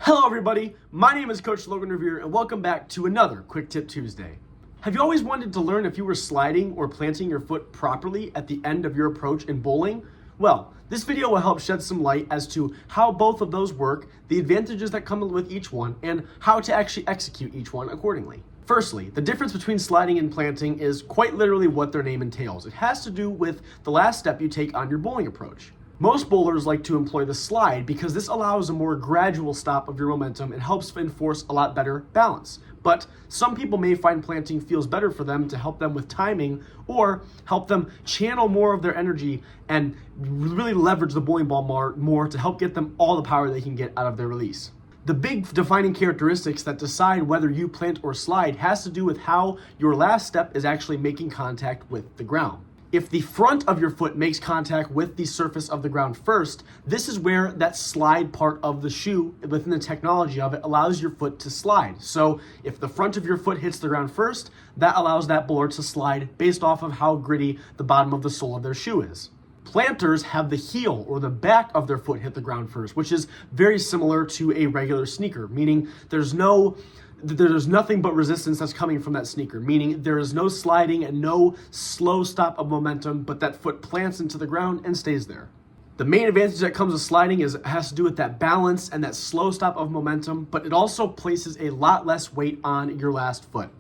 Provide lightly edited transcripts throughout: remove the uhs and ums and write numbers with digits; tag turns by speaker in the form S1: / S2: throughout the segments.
S1: Hello everybody, my name is Coach Logan Revere and welcome back to another Quick Tip Tuesday. Have you always wanted to learn if you were sliding or planting your foot properly at the end of your approach in bowling? Well, this video will help shed some light as to how both of those work, the advantages that come with each one, and how to actually execute each one accordingly. Firstly, the difference between sliding and planting is quite literally what their name entails. It has to do with the last step you take on your bowling approach. Most bowlers like to employ the slide because this allows a more gradual stop of your momentum and helps enforce a lot better balance. But some people may find planting feels better for them to help them with timing or help them channel more of their energy and really leverage the bowling ball more to help get them all the power they can get out of their release. The big defining characteristics that decide whether you plant or slide has to do with how your last step is actually making contact with the ground. If the front of your foot makes contact with the surface of the ground first, this is where that slide part of the shoe, within the technology of it, allows your foot to slide. So if the front of your foot hits the ground first, that allows that bowler to slide based off of how gritty the bottom of the sole of their shoe is. Planters have the heel or the back of their foot hit the ground first, which is very similar to a regular sneaker, meaning there's nothing but resistance that's coming from that sneaker, meaning there is no sliding and no slow stop of momentum, but that foot plants into the ground and stays there. The main advantage that comes with sliding has to do with that balance and that slow stop of momentum, but it also places a lot less weight on your last foot.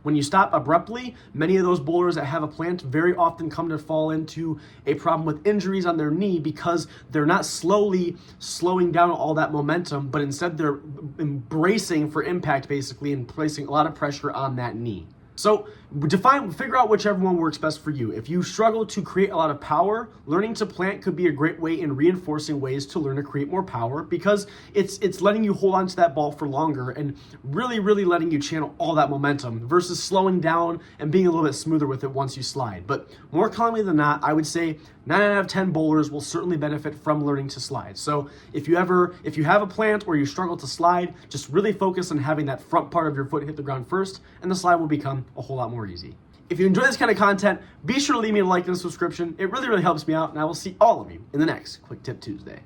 S1: When you stop abruptly, many of those bowlers that have a plant very often come to fall into a problem with injuries on their knee because they're not slowing down all that momentum, but instead they're embracing for impact basically and placing a lot of pressure on that knee. So figure out whichever one works best for you. If you struggle to create a lot of power, learning to plant could be a great way in reinforcing ways to learn to create more power because it's letting you hold on to that ball for longer and really letting you channel all that momentum versus slowing down and being a little bit smoother with it once you slide. But more commonly than not, I would say 9 out of 10 bowlers will certainly benefit from learning to slide. So if you have a plant or you struggle to slide, just really focus on having that front part of your foot hit the ground first and the slide will become a whole lot more easy. If you enjoy this kind of content, be sure to leave me a like and a subscription. It really helps me out, and I will see all of you in the next Quick Tip Tuesday.